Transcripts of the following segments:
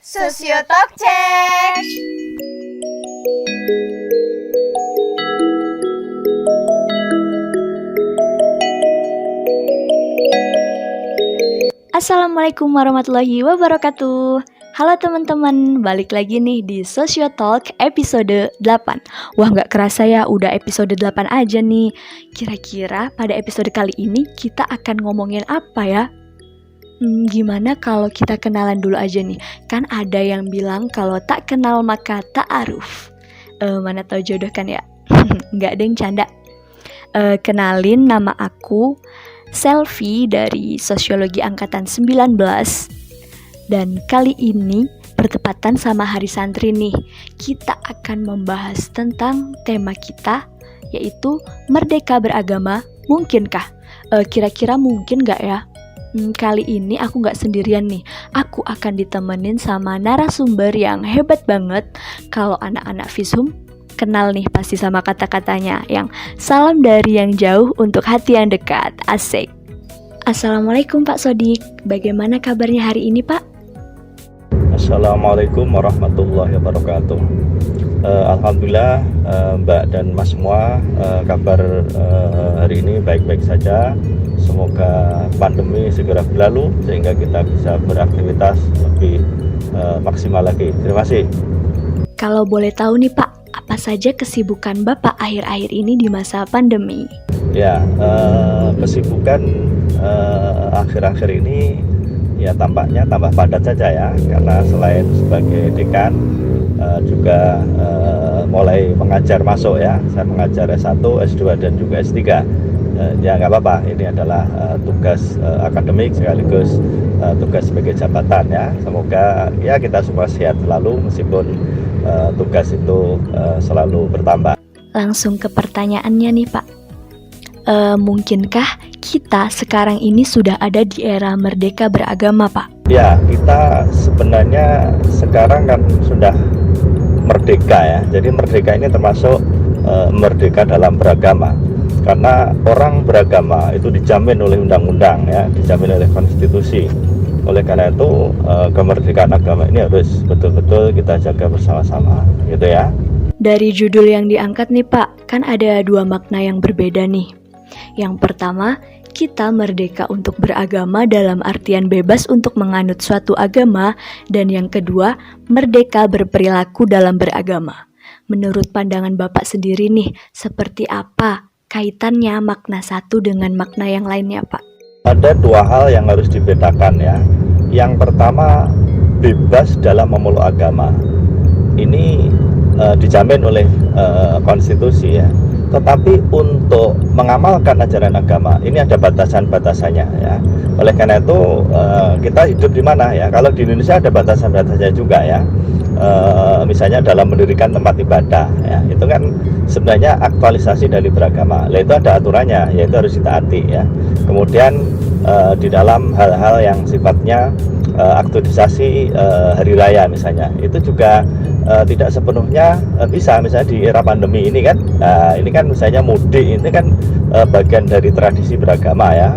Sosiotalk Check. Assalamualaikum warahmatullahi wabarakatuh. Halo teman-teman, balik lagi nih di Sosiotalk episode 8. Wah, gak kerasa ya udah episode 8 aja nih. Kira-kira pada episode kali ini kita akan ngomongin apa ya? Gimana kalau kita kenalan dulu aja nih? Kan ada yang bilang kalau tak kenal maka ta'aruf. Mana tahu jodoh kan ya? Nggak ada yang canda. Kenalin, nama aku Selvi dari Sosiologi Angkatan 19. Dan kali ini bertepatan sama Hari Santri nih. Kita akan membahas tentang tema kita, yaitu Merdeka Beragama, mungkinkah? Kira-kira mungkin gak ya? Kali ini aku gak sendirian nih. Aku akan ditemenin sama narasumber yang hebat banget. Kalau anak-anak Fishum kenal nih pasti sama kata-katanya, yang salam dari yang jauh untuk hati yang dekat. Asik. Assalamualaikum Pak Sodik. Bagaimana kabarnya hari ini Pak? Assalamualaikum warahmatullahi wabarakatuh. Alhamdulillah Mbak dan Mas semua, kabar hari ini baik-baik saja. Semoga pandemi segera berlalu sehingga kita bisa beraktivitas lebih maksimal lagi. Terima kasih. Kalau boleh tahu nih Pak, apa saja kesibukan Bapak akhir-akhir ini di masa pandemi? Ya, kesibukan akhir-akhir ini ya tampaknya tambah padat saja ya, karena selain sebagai dekan juga mulai mengajar masuk ya. Saya mengajar S1, S2 dan juga S3. Ya nggak apa-apa, ini adalah tugas akademik sekaligus tugas sebagai jabatan ya. Semoga ya kita semua sehat selalu meskipun tugas itu selalu bertambah. Langsung ke pertanyaannya nih Pak. Mungkinkah kita sekarang ini sudah ada di era merdeka beragama Pak? Ya, kita sebenarnya sekarang kan sudah merdeka ya. Jadi merdeka ini termasuk merdeka dalam beragama. Karena orang beragama itu dijamin oleh undang-undang ya, dijamin oleh konstitusi. Oleh karena itu kemerdekaan agama ini harus betul-betul kita jaga bersama-sama, gitu ya. Dari judul yang diangkat nih Pak, kan ada dua makna yang berbeda nih. Yang pertama, kita merdeka untuk beragama dalam artian bebas untuk menganut suatu agama, dan yang kedua, merdeka berperilaku dalam beragama. Menurut pandangan Bapak sendiri nih, seperti apa kaitannya makna satu dengan makna yang lainnya Pak? Ada dua hal yang harus dibedakan ya. Yang pertama, bebas dalam memeluk agama. Ini dijamin oleh konstitusi ya. Tetapi untuk mengamalkan ajaran agama ini ada batasan-batasannya ya. Oleh karena itu kita hidup di mana ya? Kalau di Indonesia ada batasan-batasannya juga ya. Misalnya dalam mendirikan tempat ibadah ya, itu kan sebenarnya aktualisasi dari beragama. Lah itu ada aturannya, yaitu harus ditaati ya. Kemudian di dalam hal-hal yang sifatnya aktualisasi hari raya misalnya, itu juga tidak sepenuhnya bisa. Misalnya di era pandemi ini kan, ini kan misalnya mudik ini kan bagian dari tradisi beragama ya,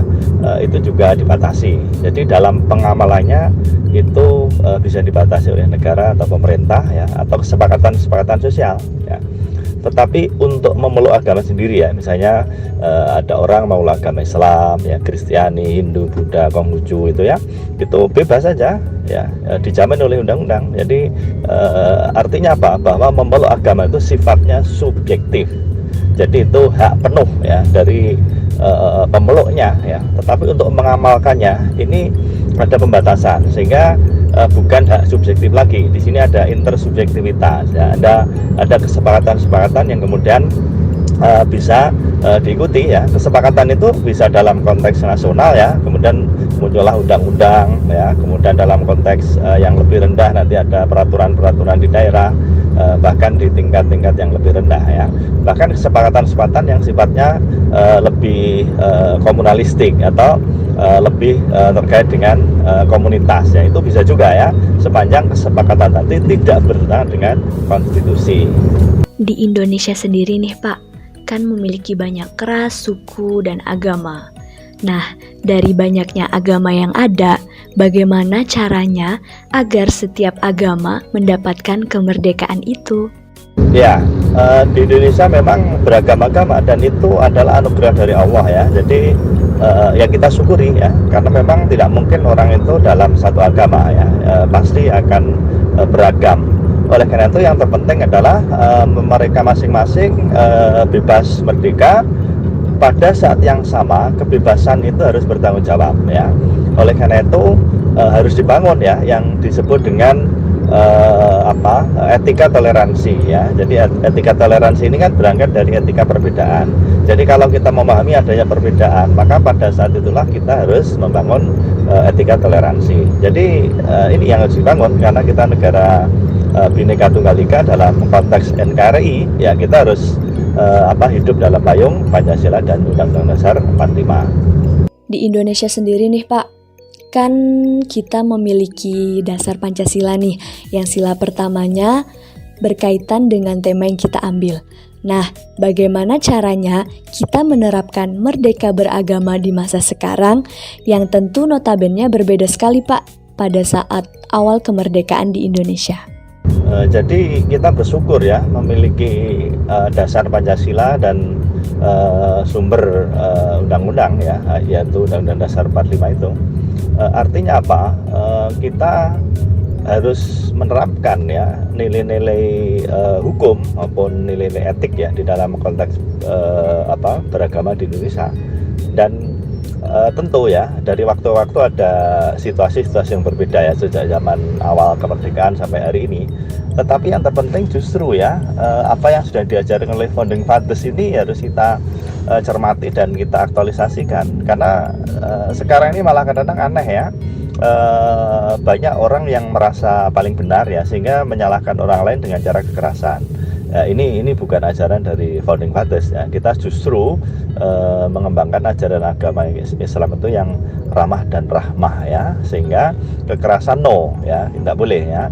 itu juga dibatasi. Jadi dalam pengamalannya itu bisa dibatasi oleh negara atau pemerintah ya, atau kesepakatan sosial ya. Tetapi untuk memeluk agama sendiri ya, misalnya ada orang mau agama Islam ya, Kristiani, Hindu, Buddha, Konghucu itu ya, itu bebas saja ya, dijamin oleh undang-undang. Jadi artinya apa? Bahwa memeluk agama itu sifatnya subjektif. Jadi itu hak penuh ya dari pemeluknya ya. Tetapi untuk mengamalkannya ini ada pembatasan, sehingga bukan hak subjektif lagi. Di sini ada intersubjektivitas ya. Ada kesepakatan-kesepakatan yang kemudian bisa diikuti ya. Kesepakatan itu bisa dalam konteks nasional ya, kemudian muncullah undang-undang ya, kemudian dalam konteks yang lebih rendah nanti ada peraturan-peraturan di daerah, bahkan di tingkat-tingkat yang lebih rendah ya. Bahkan kesepakatan-kesepakatan yang sifatnya lebih komunalistik atau lebih terkait dengan komunitas ya, itu bisa juga ya, sepanjang kesepakatan nanti tidak bertentangan dengan konstitusi. Di Indonesia sendiri nih Pak, kan memiliki banyak ras, suku, dan agama. Nah, dari banyaknya agama yang ada, bagaimana caranya agar setiap agama mendapatkan kemerdekaan itu? Ya, di Indonesia memang beragam-agama dan itu adalah anugerah dari Allah ya. Jadi ya kita syukuri ya, karena memang tidak mungkin orang itu dalam satu agama ya, pasti akan beragam. Oleh karena itu yang terpenting adalah mereka masing-masing bebas merdeka. Pada saat yang sama kebebasan itu harus bertanggung jawab ya. Oleh karena itu harus dibangun ya yang disebut dengan etika toleransi ya. Jadi etika toleransi ini kan berangkat dari etika perbedaan. Jadi kalau kita memahami adanya perbedaan, maka pada saat itulah kita harus membangun etika toleransi. Jadi ini yang harus dibangun karena kita negara Bhinneka Tunggal Ika dalam konteks NKRI ya, kita harus hidup dalam payung Pancasila dan Undang-Undang Dasar 45. Di Indonesia sendiri nih Pak, kan kita memiliki dasar Pancasila nih, yang sila pertamanya berkaitan dengan tema yang kita ambil. Nah, bagaimana caranya kita menerapkan merdeka beragama di masa sekarang yang tentu notabene berbeda sekali Pak pada saat awal kemerdekaan di Indonesia? Jadi kita bersyukur ya memiliki dasar Pancasila dan sumber undang-undang ya, yaitu Undang-Undang Dasar 45 itu. Artinya apa? Kita harus menerapkan ya nilai-nilai hukum maupun nilai-nilai etik ya di dalam konteks beragama di Indonesia. Dan tentu ya dari waktu-waktu ada situasi-situasi yang berbeda ya sejak zaman awal kemerdekaan sampai hari ini. Tetapi yang terpenting justru ya apa yang sudah diajarkan oleh founding fathers ini harus kita cermati dan kita aktualisasikan. Karena sekarang ini malah kadang-kadang aneh ya, banyak orang yang merasa paling benar ya sehingga menyalahkan orang lain dengan cara kekerasan. Ini bukan ajaran dari founding fathers ya. Kita justru mengembangkan ajaran agama Islam itu yang ramah dan rahmah ya, sehingga kekerasan no ya, tidak boleh ya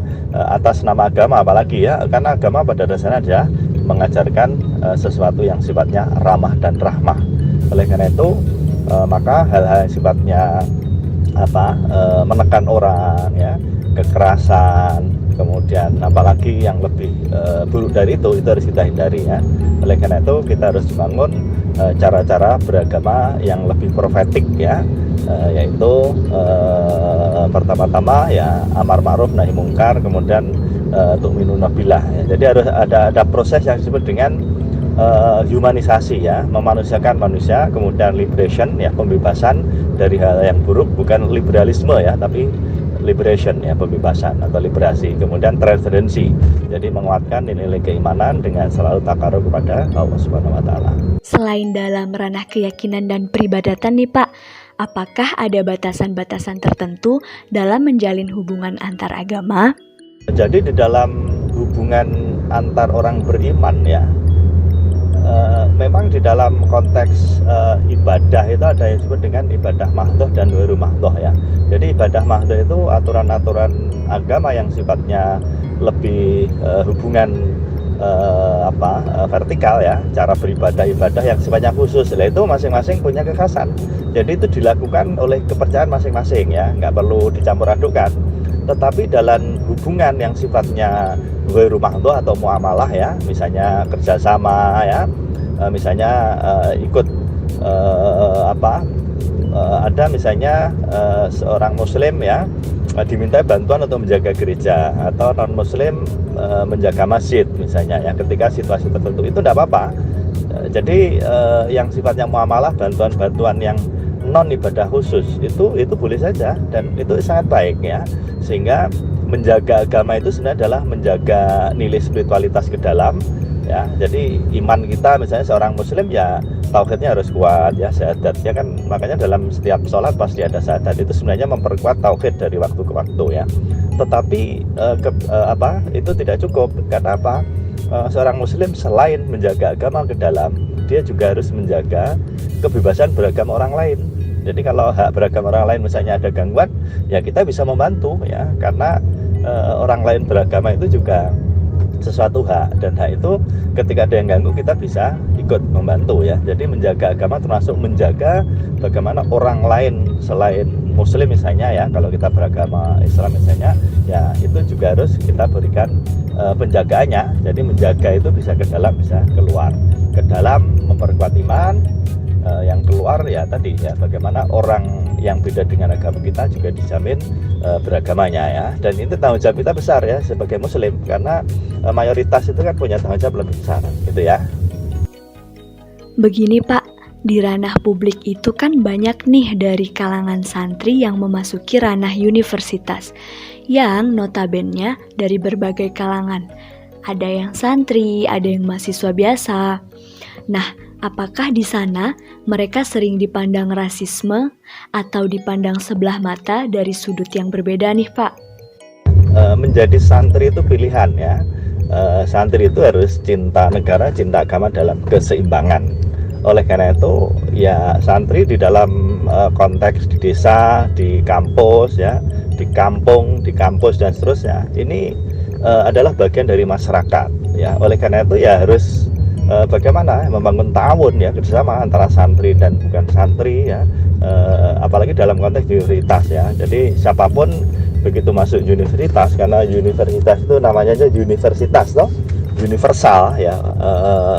atas nama agama, apalagi ya, karena agama pada dasarnya adalah mengajarkan sesuatu yang sifatnya ramah dan rahmah. Oleh karena itu maka hal-hal yang sifatnya menekan orang ya, kekerasan, kemudian apalagi yang lebih buruk dari itu harus kita hindari ya. Oleh karena itu kita harus membangun cara-cara beragama yang lebih profetik ya, yaitu pertama-tama ya amar ma'ruf nahi mungkar, kemudian tu'minuna billah ya. Jadi harus ada proses yang disebut dengan humanisasi ya, memanusiakan manusia, kemudian liberation ya, pembebasan dari hal yang buruk, bukan liberalisme ya, tapi liberation ya, pembebasan atau liberasi. Kemudian transcendency, jadi menguatkan nilai keimanan dengan selalu takarub kepada Allah Subhanahu wa taala. Selain dalam ranah keyakinan dan peribadatan nih Pak, apakah ada batasan-batasan tertentu dalam menjalin hubungan antar agama? Jadi di dalam hubungan antar orang beriman ya, memang di dalam konteks ibadah itu ada yang disebut dengan ibadah mahdhah dan ghairu mahdhah ya. Jadi ibadah mahdhah itu aturan-aturan agama yang sifatnya lebih hubungan vertikal ya, cara beribadah yang sifatnya khusus. Nah, itu masing-masing punya kekhasan. Jadi itu dilakukan oleh kepercayaan masing-masing ya, nggak perlu dicampur adukkan. Tetapi dalam hubungan yang sifatnya ghairu mahdhah atau muamalah ya, misalnya kerjasama ya, misalnya ikut ada misalnya seorang muslim ya diminta bantuan untuk menjaga gereja, atau non muslim menjaga masjid misalnya ya, ketika situasi tertentu itu tidak apa-apa. Jadi yang sifatnya muamalah, bantuan-bantuan yang non ibadah khusus itu boleh saja, dan itu sangat baik ya. Sehingga menjaga agama itu sebenarnya adalah menjaga nilai spiritualitas ke dalam ya. Jadi iman kita, misalnya seorang muslim ya tauhidnya harus kuat ya, syahadat ya kan, makanya dalam setiap sholat pasti ada syahadat. Itu sebenarnya memperkuat tauhid dari waktu ke waktu ya. Tetapi itu tidak cukup. Karena apa? Seorang muslim selain menjaga agama ke dalam, dia juga harus menjaga kebebasan beragama orang lain. Jadi kalau hak beragama orang lain misalnya ada gangguan, ya kita bisa membantu ya, karena orang lain beragama itu juga sesuatu hak, dan hak itu ketika ada yang ganggu kita bisa ikut membantu ya. Jadi menjaga agama termasuk menjaga bagaimana orang lain selain Muslim misalnya ya, kalau kita beragama Islam misalnya, ya itu juga harus kita berikan penjagaannya. Jadi menjaga itu bisa ke dalam, bisa keluar. Ke dalam memperkuat iman, yang keluar ya tadi ya, bagaimana orang yang beda dengan agama kita juga dijamin beragamanya ya. Dan itu tanggung jawab kita besar ya sebagai Muslim, karena mayoritas itu kan punya tanggung jawab lebih besar gitu ya. Begini Pak, di ranah publik itu kan banyak nih dari kalangan santri yang memasuki ranah universitas, yang notabene dari berbagai kalangan. Ada yang santri, ada yang mahasiswa biasa. Nah, apakah di sana mereka sering dipandang rasisme atau dipandang sebelah mata dari sudut yang berbeda nih Pak? Menjadi santri itu pilihan ya. Santri itu harus cinta negara, cinta agama dalam keseimbangan. Oleh karena itu ya santri di dalam konteks di desa, di kampus ya, di kampung, di kampus dan seterusnya, ini adalah bagian dari masyarakat ya. Oleh karena itu ya harus bagaimana membangun ta'awun ya, kerjasama antara santri dan bukan santri ya, apalagi dalam konteks universitas ya. Jadi siapapun begitu masuk universitas, karena universitas itu namanya aja universitas toh, universal ya,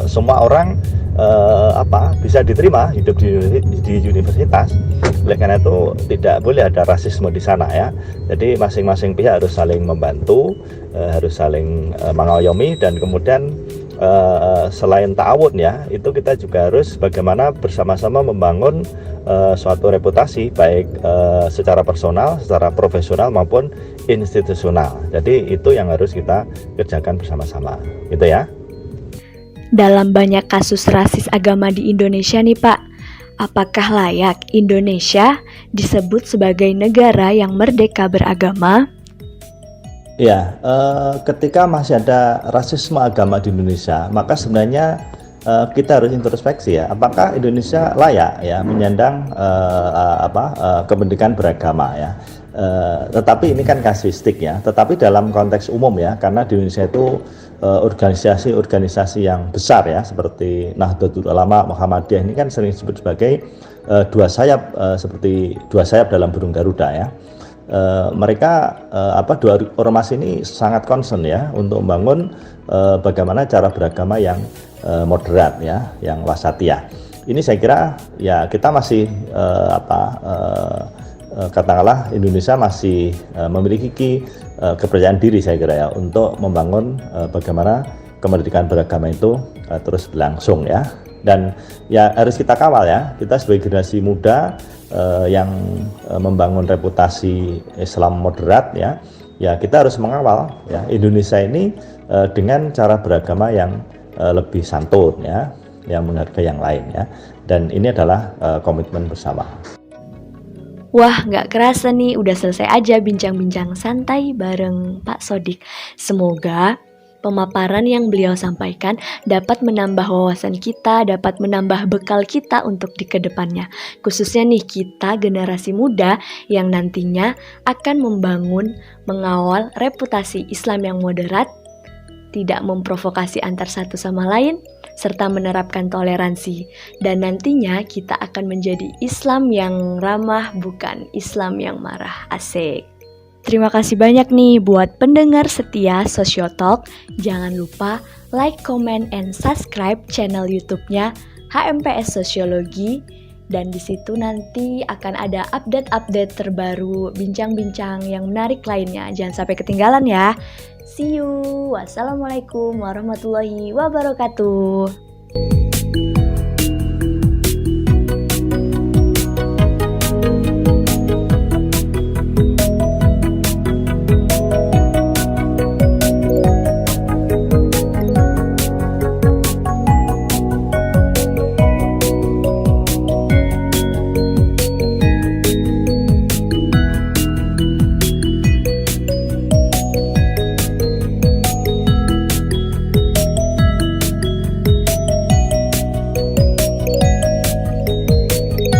semua orang bisa diterima hidup di universitas. Oleh karena itu tidak boleh ada rasisme di sana ya. Jadi masing-masing pihak harus saling membantu, harus saling mengayomi, dan kemudian selain ta'awun ya, itu kita juga harus bagaimana bersama-sama membangun suatu reputasi baik secara personal, secara profesional maupun institusional. Jadi itu yang harus kita kerjakan bersama-sama gitu ya. Dalam banyak kasus rasis agama di Indonesia nih Pak, apakah layak Indonesia disebut sebagai negara yang merdeka beragama? Ya, ketika masih ada rasisme agama di Indonesia, maka sebenarnya kita harus introspeksi ya, apakah Indonesia layak ya menyandang kemerdekaan beragama ya. Tetapi ini kan kasuistik ya, tetapi dalam konteks umum ya, karena di Indonesia itu organisasi-organisasi yang besar ya, seperti Nahdlatul Ulama, Muhammadiyah, ini kan sering disebut sebagai dua sayap, seperti dua sayap dalam burung Garuda ya. Mereka dua ormas ini sangat concern ya untuk membangun bagaimana cara beragama yang moderat ya, yang wasatiyah. Ini saya kira ya kita masih katakanlah Indonesia masih memiliki kepercayaan diri saya kira ya untuk membangun bagaimana kemerdekaan beragama itu terus berlangsung ya. Dan ya harus kita kawal ya, kita sebagai generasi muda yang membangun reputasi Islam moderat ya, ya kita harus mengawal ya Indonesia ini dengan cara beragama yang lebih santun ya, yang menghargai yang lain ya. Dan ini adalah komitmen bersama. Wah, nggak kerasa nih, udah selesai aja bincang-bincang santai bareng Pak Sodik. Semoga pemaparan yang beliau sampaikan dapat menambah wawasan kita, dapat menambah bekal kita untuk di kedepannya. Khususnya nih kita generasi muda yang nantinya akan membangun, mengawal reputasi Islam yang moderat, tidak memprovokasi antar satu sama lain, serta menerapkan toleransi. Dan nantinya kita akan menjadi Islam yang ramah, bukan Islam yang marah. Asik. Terima kasih banyak nih buat pendengar setia Sociotalk. Jangan lupa like, comment, and subscribe channel YouTube-nya HMPS Sosiologi. Dan di situ nanti akan ada update-update terbaru, bincang-bincang yang menarik lainnya. Jangan sampai ketinggalan ya. See you. Wassalamualaikum warahmatullahi wabarakatuh.